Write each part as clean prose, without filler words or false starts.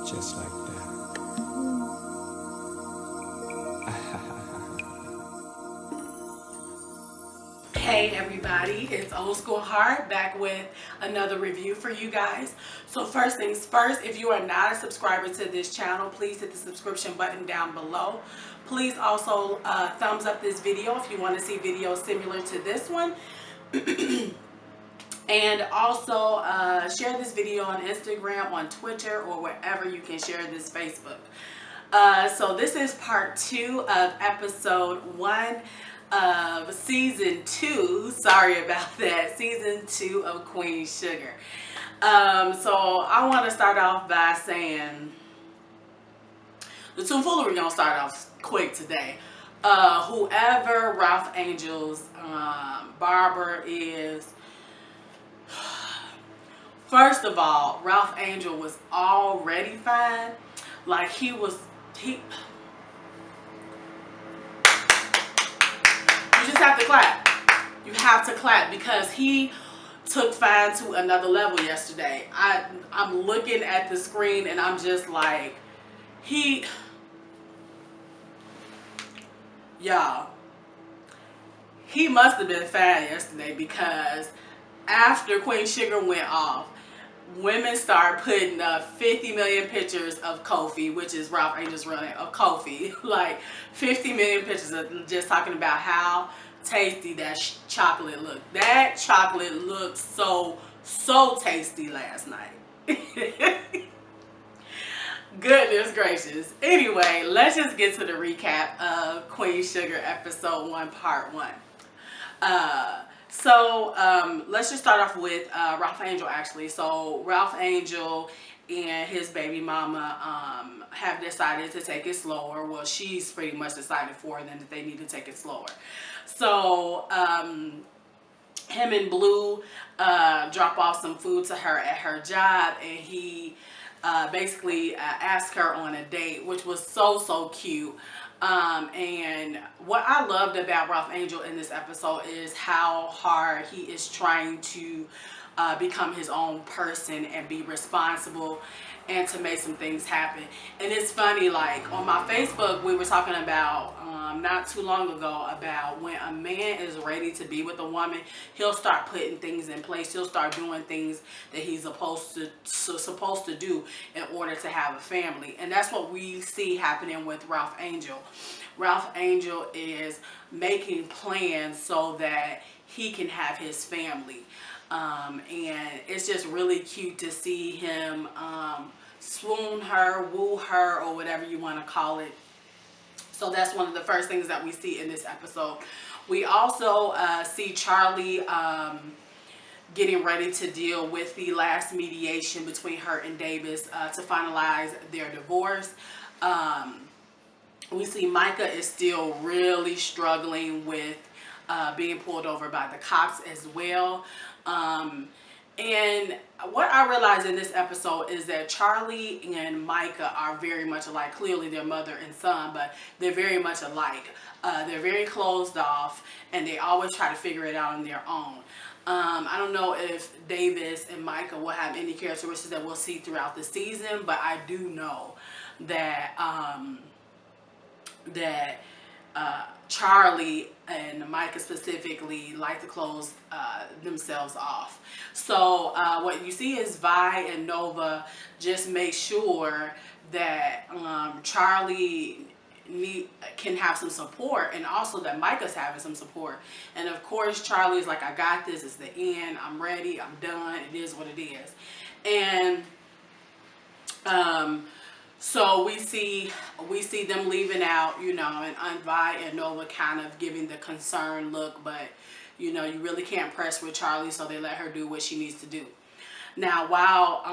Just like that. Hey everybody, it's Old School Heart back with another review for you guys. So first things first, if you are not a subscriber to this channel, please hit the subscription button down below. Please also thumbs up this video if you want to see videos similar to this one. And also share this video on Instagram, on Twitter, or wherever you can share this Facebook. So this is part 2 of episode 1 of season 2. Sorry about that. Season 2 of Queen Sugar. So I want to start off by saying the tomfoolery gonna start off quick today. Whoever Ralph Angel's barber is, first of all, Ralph Angel was already fine. Like he. You just have to clap. You have to clap because he took fine to another level yesterday. I'm looking at the screen and I'm just like, y'all, he must have been fine yesterday because after Queen Sugar went off, women start putting up 50 million pictures of Kofi, which is Ralph Angel's running of Kofi. Like 50 million pictures of just talking about how tasty that chocolate looked. That chocolate looked so tasty last night. Goodness gracious. Anyway, let's just get to the recap of Queen Sugar episode 1 part 1. Let's just start off with Ralph Angel actually. So Ralph Angel and his baby mama have decided to take it slower. Well, she's pretty much decided for them that they need to take it slower. So him and Blue drop off some food to her at her job, and he basically asked her on a date, which was so cute. And what I loved about Ralph Angel in this episode is how hard he is trying to become his own person and be responsible and to make some things happen. And it's funny, like on my Facebook, we were talking about not too long ago about when a man is ready to be with a woman, he'll start putting things in place. He'll start doing things that he's supposed to do in order to have a family. And that's what we see happening with Ralph Angel. Ralph Angel is making plans so that he can have his family. And it's just really cute to see him swoon her, woo her, or whatever you want to call it. So that's one of the first things that we see in this episode. We also see Charlie getting ready to deal with the last mediation between her and Davis to finalize their divorce. We see Micah is still really struggling with being pulled over by the cops as well. And what I realized in this episode is that Charlie and Micah are very much alike. Clearly they're mother and son, but they're very much alike. They're very closed off, and they always try to figure it out on their own. I don't know if Davis and Micah will have any characteristics that we'll see throughout the season, but I do know that Charlie and Micah specifically like to close themselves off. So what you see is Vi and Nova just make sure that Charlie can have some support, and also that Micah's having some support. And of course Charlie's like, I got this, it's the end, I'm ready, I'm done, it is what it is. And so we see them leaving out, you know, and Aunt Vi and Nova kind of giving the concerned look, but you know, you really can't press with Charlie, so they let her do what she needs to do. Now, while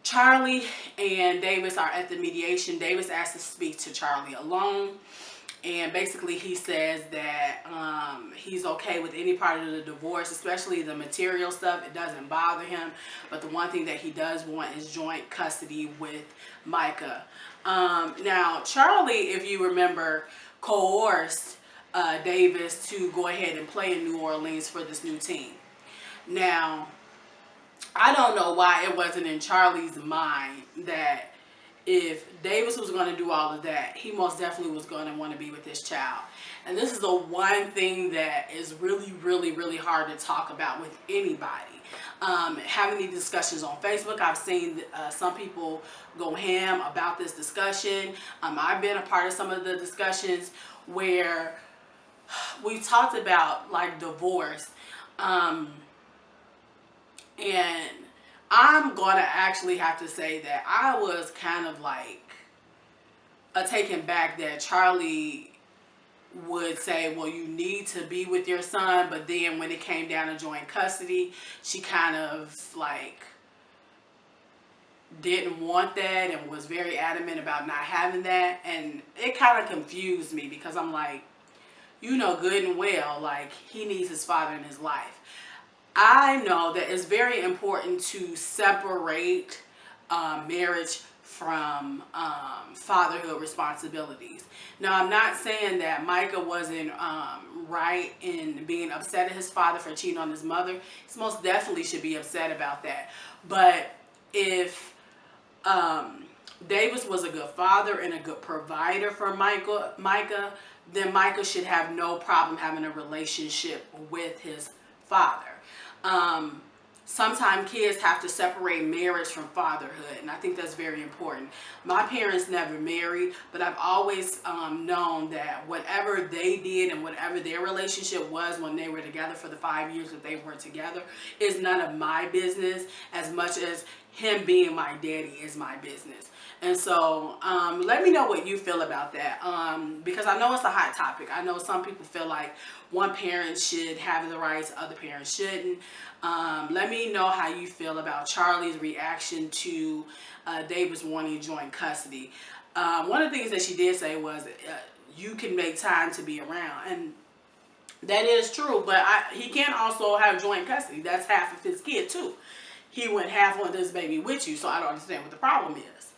Charlie and Davis are at the mediation, Davis asks to speak to Charlie alone. And basically he says that he's okay with any part of the divorce, especially the material stuff. It doesn't bother him. But the one thing that he does want is joint custody with Micah. Now, Charlie, if you remember, coerced Davis to go ahead and play in New Orleans for this new team. Now, I don't know why it wasn't in Charlie's mind that if Davis was going to do all of that, he most definitely was going to want to be with his child. And this is the one thing that is really, really, really hard to talk about with anybody. Having these discussions on Facebook, I've seen some people go ham about this discussion. I've been a part of some of the discussions where we talked about like divorce. And I'm going to actually have to say that I was kind of like taken back that Charlie would say, well, you need to be with your son. But then when it came down to joint custody, she kind of like didn't want that and was very adamant about not having that. And it kind of confused me because I'm like, you know good and well, like he needs his father in his life. I know that it's very important to separate marriage from fatherhood responsibilities. Now, I'm not saying that Micah wasn't right in being upset at his father for cheating on his mother. He most definitely should be upset about that. But if Davis was a good father and a good provider for Micah, then Micah should have no problem having a relationship with his father. Sometimes kids have to separate marriage from fatherhood, and I think that's very important. My parents never married, but I've always known that whatever they did and whatever their relationship was when they were together for the 5 years that they were together is none of my business, as much as him being my daddy is my business. And so let me know what you feel about that, because I know it's a hot topic. I know some people feel like one parent should have the rights, other parents shouldn't. Let me know how you feel about Charlie's reaction to Davis wanting joint custody. One of the things that she did say was, you can make time to be around. And that is true, but he can also have joint custody. That's half of his kid too. He went half on this baby with you, so I don't understand what the problem is.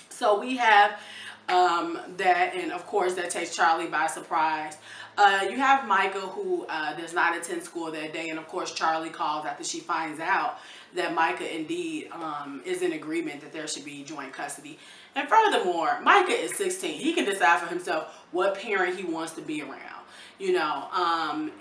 So we have that, and of course that takes Charlie by surprise. You have Micah, who does not attend school that day, and of course Charlie calls after she finds out that Micah indeed is in agreement that there should be joint custody. And furthermore, Micah is 16. He can decide for himself what parent he wants to be around, you know,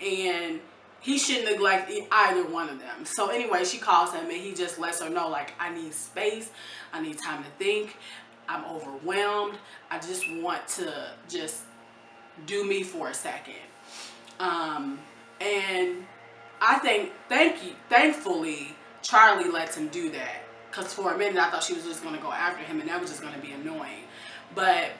and he shouldn't neglect either one of them. So anyway, she calls him and he just lets her know, like, I need space, I need time to think, I'm overwhelmed, I just want to just do me for a second. And I think, thankfully, Charlie lets him do that. Because for a minute I thought she was just going to go after him and that was just going to be annoying. But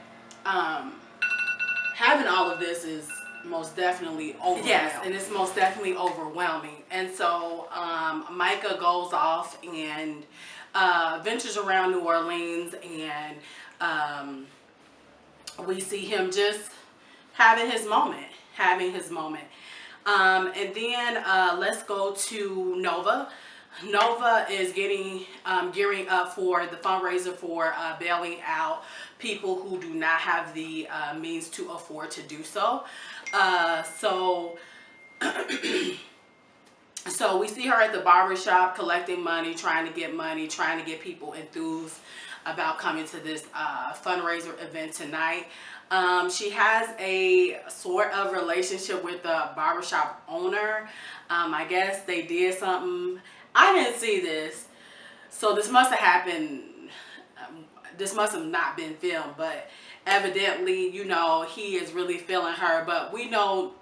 having all of this is most definitely overwhelming. Yes, and it's most definitely overwhelming. And so Micah goes off and ventures around New Orleans, and we see him just having his moment. And then let's go to Nova. Nova is gearing up for the fundraiser for bailing out people who do not have the means to afford to do so. So we see her at the barber shop collecting money, trying to get people enthused about coming to this fundraiser event tonight. She has a sort of relationship with the barbershop owner. I guess they did something. I didn't see this, so this must have happened. This must have not been filmed, but evidently, you know, he is really feeling her. But we know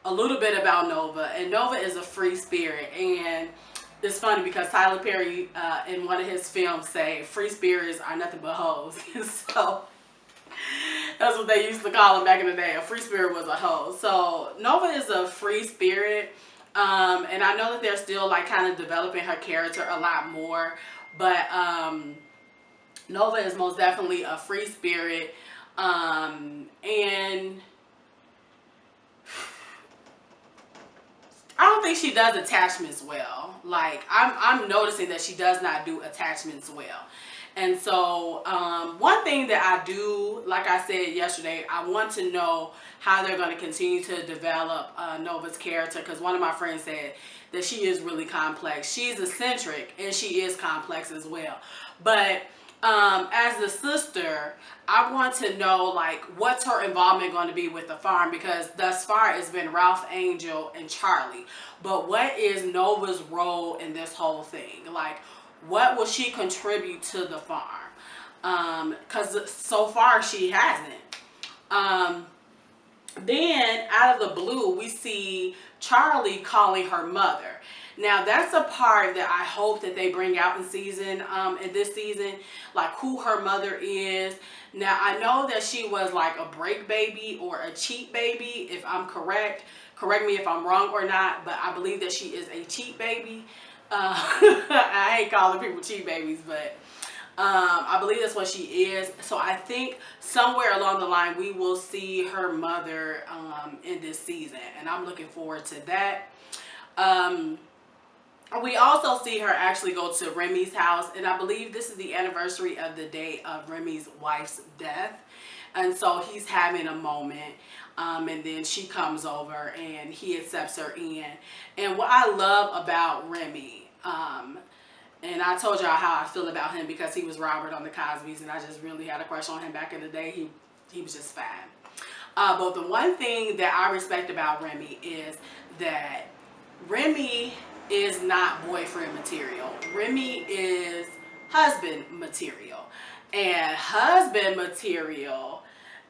a little bit about Nova, and Nova is a free spirit. And it's funny because Tyler Perry in one of his films say free spirits are nothing but hoes. So that's what they used to call him back in the day. A free spirit was a hoe. So Nova is a free spirit. And I know that they're still like kind of developing her character a lot more. But Nova is most definitely a free spirit. And I don't think she does attachments well. Like I'm noticing that she does not do attachments well. And so one thing that I do, like I said yesterday, I want to know how they're going to continue to develop Nova's character, because one of my friends said that she is really complex. She's eccentric and she is complex as well. But as the sister, I want to know, like, what's her involvement going to be with the farm, because thus far it's been Ralph Angel and Charlie. But what is Nova's role in this whole thing? Like, what will she contribute to the farm? Because so far she hasn't. Then out of the blue, we see Charlie calling her mother. Now that's a part that I hope that they bring out in this season, like who her mother is. Now I know that she was like a break baby or a cheat baby, if I'm correct. Correct me if I'm wrong or not, but I believe that she is a cheat baby. I hate calling people cheat babies, but I believe that's what she is. So I think somewhere along the line we will see her mother in this season, and I'm looking forward to that. We also see her actually go to Remy's house, and I believe this is the anniversary of the day of Remy's wife's death. And so he's having a moment, and then she comes over and he accepts her in. And what I love about Remy, and I told y'all how I feel about him because he was Robert on the Cosbys, and I just really had a crush on him back in the day. He was just fine. But the one thing that I respect about Remy is that Remy is not boyfriend material. Remy is husband material. And husband material,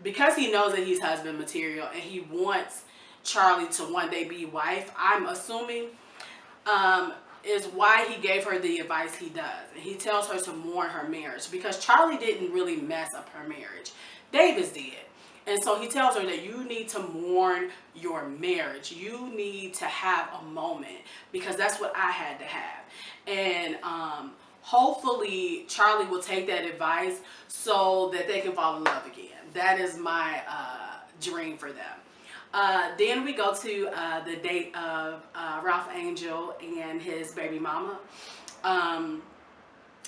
because he knows that he's husband material and he wants Charlie to one day be wife, I'm assuming, is why he gave her the advice he does. And he tells her to mourn her marriage, because Charlie didn't really mess up her marriage. Davis did. And so he tells her that you need to mourn your marriage. You need to have a moment, because that's what I had to have. And hopefully Charlie will take that advice so that they can fall in love again. That is my dream for them. Then we go to the date of Ralph Angel and his baby mama.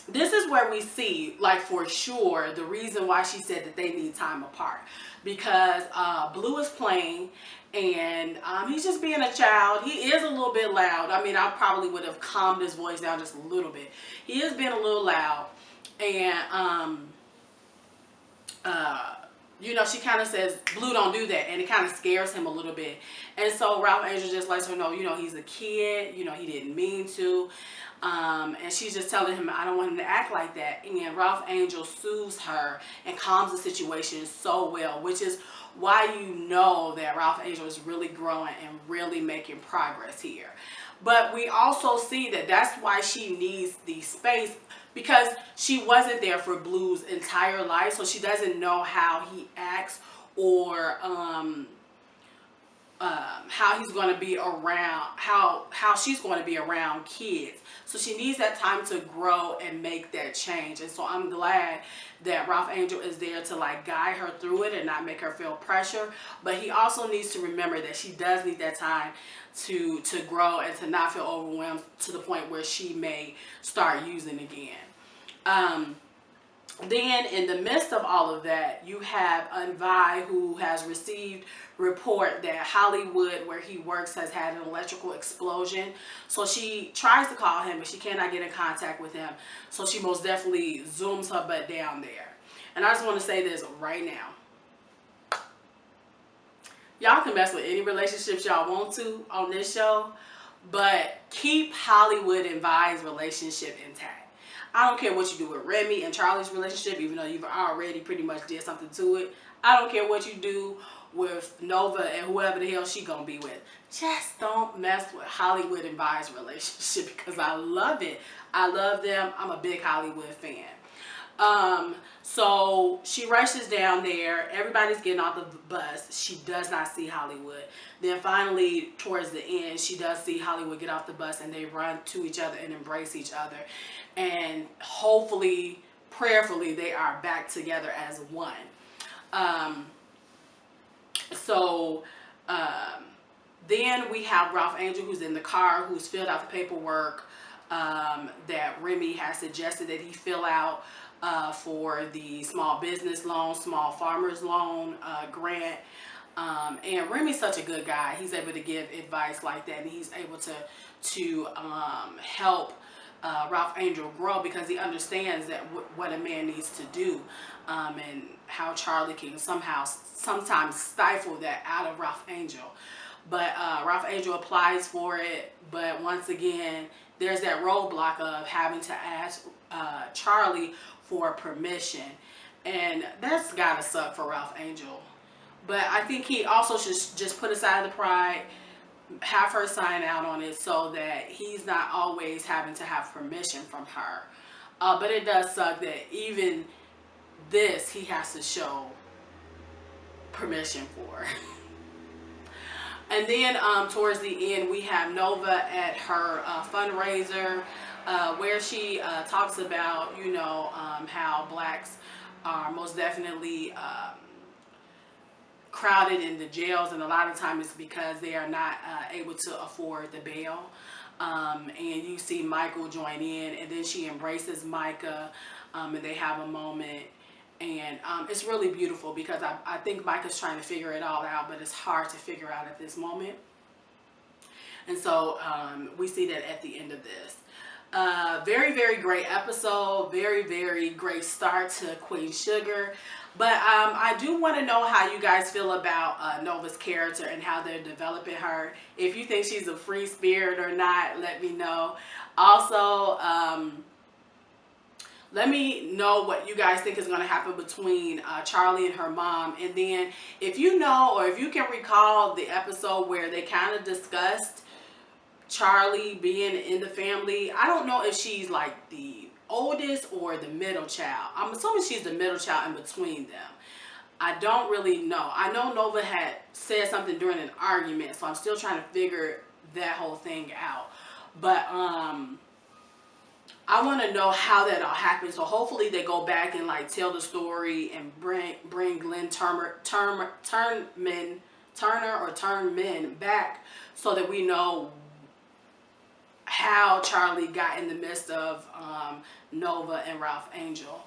This is where we see, like, for sure, the reason why she said that they need time apart. Because Blue is playing, and he's just being a child. He is a little bit loud. I mean, I probably would have calmed his voice down just a little bit. He is being a little loud. And, you know, she kind of says, Blue, don't do that. And it kind of scares him a little bit. And so Ralph Angel just lets her know, you know, he's a kid. You know, he didn't mean to. And she's just telling him, I don't want him to act like that. And Ralph Angel soothes her and calms the situation so well, which is why you know that Ralph Angel is really growing and really making progress here. But we also see that that's why she needs the space, because she wasn't there for Blue's entire life, so she doesn't know how he acts or how he's going to be around, how she's going to be around kids. So she needs that time to grow and make that change. And so I'm glad that Ralph Angel is there to, like, guide her through it and not make her feel pressure. But he also needs to remember that she does need that time to grow and to not feel overwhelmed to the point where she may start using again. Then in the midst of all of that, you have Unvi, who has received report that Hollywood, where he works, has had an electrical explosion. So she tries to call him, but she cannot get in contact with him. So she most definitely zooms her butt down there. And I just want to say this right now. Y'all can mess with any relationships y'all want to on this show, but keep Hollywood and Vi's relationship intact. I don't care what you do with Remy and Charlie's relationship, even though you've already pretty much did something to it. I don't care what you do with Nova and whoever the hell she gonna be with. Just don't mess with Hollywood and Vi's relationship, because I love it. I love them. I'm a big Hollywood fan. So she rushes down there. Everybody's getting off the bus. She does not see Hollywood. Then finally, towards the end, she does see Hollywood get off the bus, and they run to each other and embrace each other. And hopefully, prayerfully, they are back together as one. Then we have Ralph Angel, who's in the car, who's filled out the paperwork that Remy has suggested that he fill out. for the small business loan, small farmers loan grant. And Remy's such a good guy. He's able to give advice like that, and he's able to help Ralph Angel grow, because he understands that what a man needs to do, and how Charlie can sometimes stifle that out of Ralph Angel. But Ralph Angel applies for it, but once again, there's that roadblock of having to ask Charlie for permission, and that's gotta suck for Ralph Angel. But I think he also should just put aside the pride, have her sign out on it, so that he's not always having to have permission from her. But it does suck that even this he has to show permission for. And then towards the end, we have Nova at her fundraiser, where she talks about, you know, how blacks are most definitely crowded in the jails, and a lot of times it's because they are not able to afford the bail. And you see Michael join in, and then she embraces Micah, and they have a moment. And it's really beautiful, because I think Micah's trying to figure it all out, but it's hard to figure out at this moment. And so we see that at the end of this. Very, very great episode. Very, very great start to Queen Sugar. But I do want to know how you guys feel about Nova's character and how they're developing her. If you think she's a free spirit or not, let me know. Also, let me know what you guys think is going to happen between Charlie and her mom. And then if you know, or if you can recall the episode where they kind of discussed Charlie being in the family. I don't know if she's like the oldest or the middle child. I'm assuming she's the middle child in between them. I don't really know. I know Nova had said something during an argument, so I'm still trying to figure that whole thing out. But I want to know how that all happened. So hopefully they go back and like tell the story and bring Glenn Turner back, so that we know how Charlie got in the midst of Nova and Ralph Angel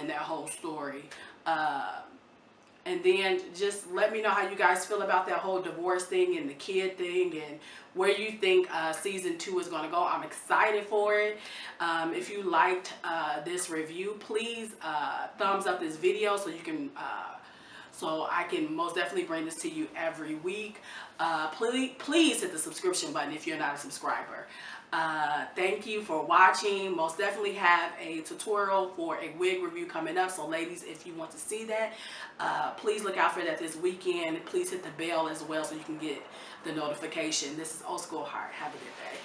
in that whole story. And then just let me know how you guys feel about that whole divorce thing and the kid thing, and where you think season 2 is going to go. I'm excited for it. If you liked this review, please thumbs up this video so you can so I can most definitely bring this to you every week. Please hit the subscription button if you're not a subscriber. Thank you for watching. Most definitely have a tutorial for a wig review coming up. So ladies, if you want to see that, please look out for that this weekend. Please hit the bell as well so you can get the notification. This is Old School Heart. Have a good day.